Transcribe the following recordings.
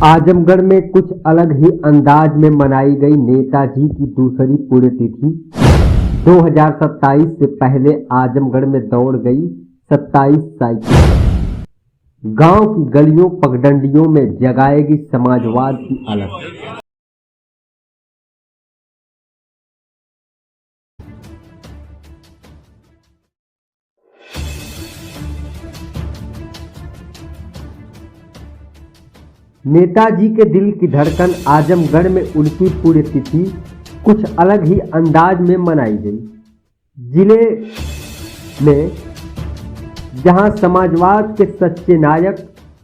आजमगढ़ में कुछ अलग ही अंदाज में मनाई गई नेताजी की दूसरी पुण्यतिथि। 2027 से पहले आजमगढ़ में दौड़ गई 27 साइकिल। गांव की गलियों पगडंडियों में जगाएगी समाजवाद की अलख। नेताजी के दिल की धड़कन आजमगढ़ में उनकी पुण्यतिथि कुछ अलग ही अंदाज में मनाई गई। जिले में जहां समाजवाद के सच्चे नायक,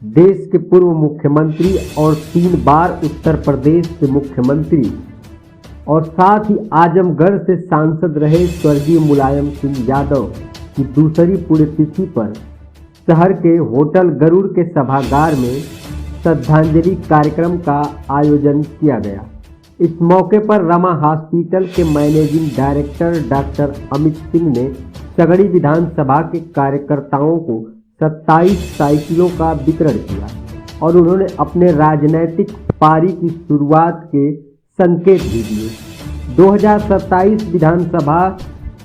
देश के पूर्व मुख्यमंत्री और 3 बार उत्तर प्रदेश के मुख्यमंत्री और साथ ही आजमगढ़ से सांसद रहे स्वर्गीय मुलायम सिंह यादव की दूसरी पुण्यतिथि पर शहर के होटल गरुड़ के सभागार में श्रद्धांजलि कार्यक्रम का आयोजन किया गया। इस मौके पर रमा हॉस्पिटल के managing director doctor Amit Singh ने सगड़ी विधानसभा के कार्यकर्ताओं को 27 साइकिलों का वितरण किया और उन्होंने अपने राजनीतिक पारी की शुरुआत के संकेत भी दिए। 2027 विधानसभा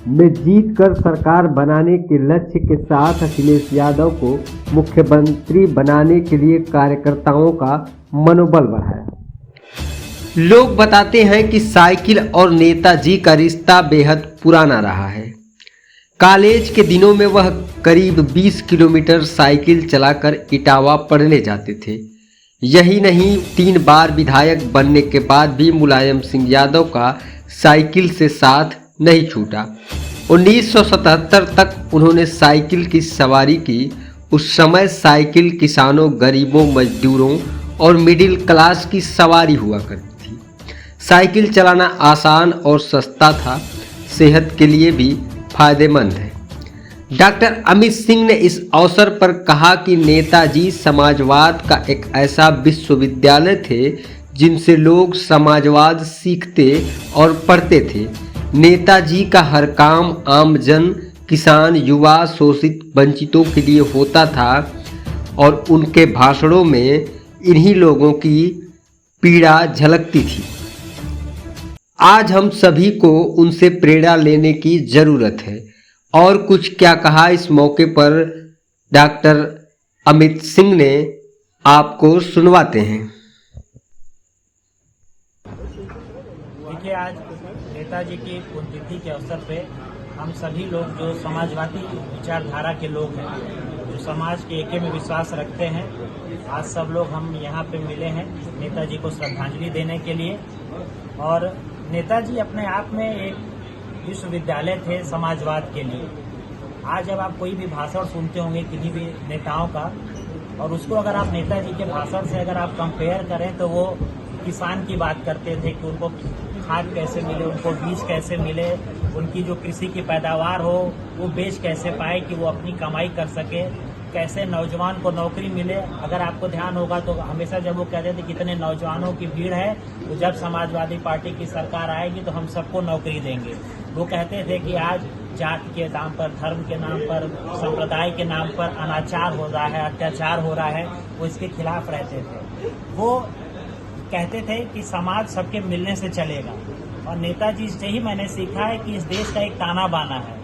में जीत कर सरकार बनाने के लक्ष्य के साथ अखिलेश यादव को मुख्यमंत्री बनाने के लिए कार्यकर्ताओं का मनोबल बढ़ाया। लोग बताते हैं कि साइकिल और नेताजी का रिश्ता बेहद पुराना रहा है। कॉलेज के दिनों में वह करीब 20 किलोमीटर साइकिल चलाकर इटावा पढ़ने जाते थे। यही नहीं, 3 बार विधायक बनने के बाद भी मुलायम सिंह यादव का साइकिल से साथ नहीं छूटा। 1977 तक उन्होंने साइकिल की सवारी की। उस समय साइकिल किसानों, गरीबों, मजदूरों और मिडिल क्लास की सवारी हुआ करती थी। साइकिल चलाना आसान और सस्ता था, सेहत के लिए भी फायदेमंद है। डॉक्टर अमित सिंह ने इस अवसर पर कहा कि नेताजी समाजवाद का एक ऐसा विश्वविद्यालय थे जिनसे लोग समाजवाद सीखते और पढ़ते थे। नेताजी का हर काम आमजन, किसान, युवा, शोषित, वंचितों के लिए होता था और उनके भाषणों में इन्हीं लोगों की पीड़ा झलकती थी। आज हम सभी को उनसे प्रेरणा लेने की जरूरत है। और कुछ क्या कहा इस मौके पर डॉक्टर अमित सिंह ने, आपको सुनवाते हैं। देखिए, आज नेताजी की पुण्यतिथि के अवसर पे हम सभी लोग जो समाजवादी विचारधारा के लोग हैं, जो समाज के एके में विश्वास रखते हैं, आज सब लोग हम यहाँ पे मिले हैं नेताजी को श्रद्धांजलि देने के लिए। और नेताजी अपने आप में एक विश्वविद्यालय थे समाजवाद के लिए। आज जब आप कोई भी भाषण सुनते होंगे किन्हीं भी नेताओं का, और उसको अगर आप नेताजी के भाषण से अगर आप कंपेयर करें तो वो किसान की बात करते थे कि उनको खाद कैसे मिले, उनको बीज कैसे मिले, उनकी जो कृषि की पैदावार हो वो बेच कैसे पाए कि वो अपनी कमाई कर सके, कैसे नौजवान को नौकरी मिले। अगर आपको ध्यान होगा तो हमेशा जब वो कहते थे कितने नौजवानों की भीड़ है, तो जब समाजवादी पार्टी की सरकार आएगी तो हम सबको नौकरी देंगे। वो कहते थे कि आज जाति के नाम पर, धर्म के नाम पर, संप्रदाय के नाम पर अनाचार हो रहा है, अत्याचार हो रहा है, वो इसके खिलाफ रहते थे। वो कहते थे कि समाज सबके मिलने से चलेगा। और नेताजी से ही मैंने सीखा है कि इस देश का एक ताना बाना है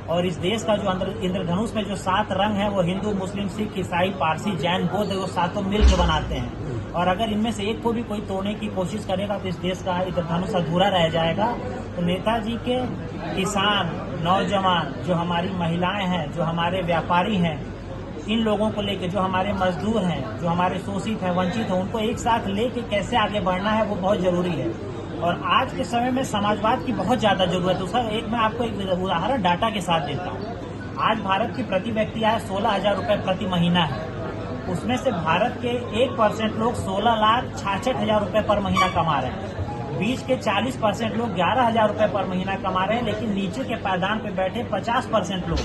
और इस देश का जो इंद्रधनुष में जो 7 रंग है वो हिंदू, मुस्लिम, सिख, ईसाई, पारसी, जैन, बौद्ध, वो सातों मिलकर बनाते हैं। और अगर इनमें से एक को भी कोई तोड़ने की कोशिश करेगा तो इस देश का इंद्रधनुष अधूरा रह जाएगा। तो नेताजी के किसान, नौजवान, जो हमारी महिलाएं हैं, जो हमारे व्यापारी हैं, इन लोगों को लेकर, जो हमारे मजदूर हैं, जो हमारे शोषित हैं, वंचित हैं, उनको एक साथ लेके कैसे आगे बढ़ना है वो बहुत जरूरी है। और आज के समय में समाजवाद की बहुत ज्यादा जरूरत है। उसका मैं आपको एक उदाहरण डाटा के साथ देता हूँ। आज भारत की प्रति व्यक्ति आय 16,000 रुपए प्रति महीना है। उसमें से भारत के 1% लोग 16,66,000 रुपए पर महीना कमा रहे हैं। बीच के 40% लोग 11,000 रुपए पर महीना कमा रहे हैं। लेकिन नीचे के पायदान पे बैठे 50% लोग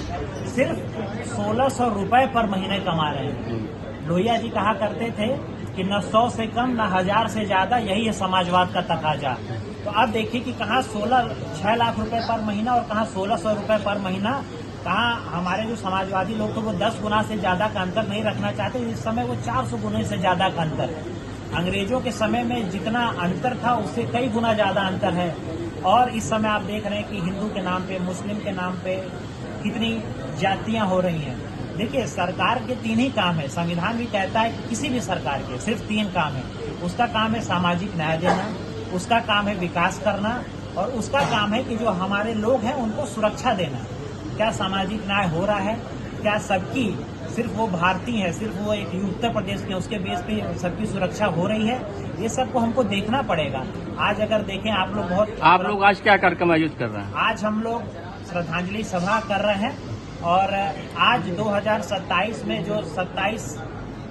सिर्फ 1,600 रुपए पर महीने कमा रहे हैं। लोहिया जी कहा करते थे कि न 100 से कम न 1000 से ज्यादा, यही है समाजवाद का तकाजा। तो अब देखिए कि कहाँ 6 लाख रुपए पर महीना और कहाँ 1,600 रुपए पर महीना। कहाँ हमारे जो समाजवादी लोग तो वो 10 गुना से ज्यादा का अंतर नहीं रखना चाहते, इस समय वो 400 गुना से ज्यादा का अंतर है। अंग्रेजों के समय में जितना अंतर था उससे कई गुना ज्यादा अंतर है। और इस समय आप देख रहे हैं कि हिंदू के नाम पे, मुस्लिम के नाम पे कितनी जातियां हो रही हैं। देखिए, सरकार के 3 ही काम है। संविधान भी कहता है कि किसी भी सरकार के सिर्फ 3 काम है। उसका काम है सामाजिक न्याय देना, उसका काम है विकास करना, और उसका काम है कि जो हमारे लोग हैं उनको सुरक्षा देना। क्या सामाजिक न्याय हो रहा है? क्या सबकी, सिर्फ वो भारतीय है, सिर्फ वो एक उत्तर प्रदेश के, उसके बेस पे सबकी सुरक्षा हो रही है? ये सबको हमको देखना पड़ेगा। आज अगर देखें आप लोग आज क्या कार्यक्रम आयोजित कर रहे हैं? आज हम लोग श्रद्धांजलि सभा कर रहे हैं, और आज 2027 में जो 27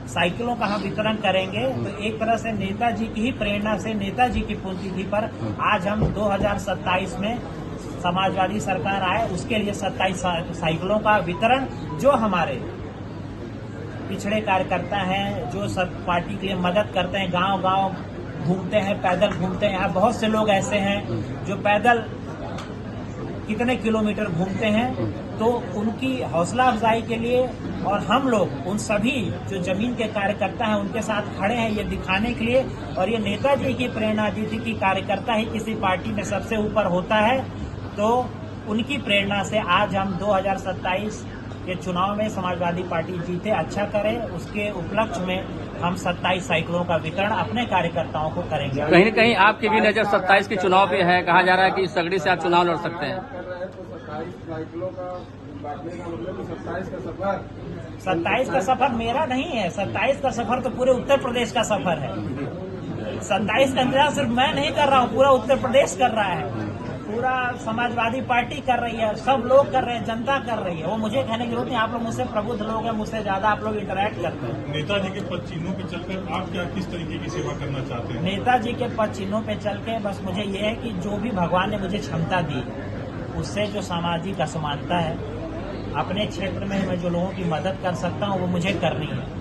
साइकिलों का हम वितरण करेंगे, तो एक तरह से नेताजी की ही प्रेरणा से, नेताजी की पुण्यतिथि पर आज हम 2027 में समाजवादी सरकार आए उसके लिए 27 साइकिलों का वितरण, जो हमारे पिछड़े कार्यकर्ता हैं, जो सब पार्टी के लिए मदद करते हैं, गांव-गांव घूमते हैं, पैदल घूमते हैं। यहाँ बहुत से लोग ऐसे हैं जो पैदल कितने किलोमीटर घूमते हैं, तो उनकी हौसला अफजाई के लिए, और हम लोग उन सभी जो जमीन के कार्यकर्ता हैं उनके साथ खड़े हैं ये दिखाने के लिए। और ये नेताजी की प्रेरणा दी थी कि कार्यकर्ता ही किसी पार्टी में सबसे ऊपर होता है, तो उनकी प्रेरणा से आज हम 2027 के चुनाव में समाजवादी पार्टी जीते, अच्छा करे, उसके उपलक्ष्य में हम 27 साइकिलों का वितरण अपने कार्यकर्ताओं को करेंगे। कहीं न कहीं आपकी भी नजर 27 के चुनाव पे है, कहा जा रहा है कि इस सगड़ी से आप चुनाव लड़ सकते हैं। 27 का सफर मेरा नहीं है, 27 का सफर तो पूरे उत्तर प्रदेश का सफर है। 27 का इंतजार सिर्फ मैं नहीं कर रहा हूँ, पूरा उत्तर प्रदेश कर रहा है, पूरा समाजवादी पार्टी कर रही है, सब लोग कर रहे हैं, जनता कर रही है। वो मुझे कहने की जरूरत नहीं, आप लोग मुझसे प्रबुद्ध लोग हैं, मुझसे ज्यादा आप लोग इंटरैक्ट करते हैं। नेताजी के पद चिन्हों पे चलकर आप क्या किस तरीके की सेवा करना चाहते हैं? नेताजी के पद चिन्हों पे चल के बस मुझे ये है कि जो भी भगवान ने मुझे क्षमता दी, उससे जो सामाजिक असमानता है, अपने क्षेत्र में मैं जो लोगों की मदद कर सकता हूँ वो मुझे करनी है।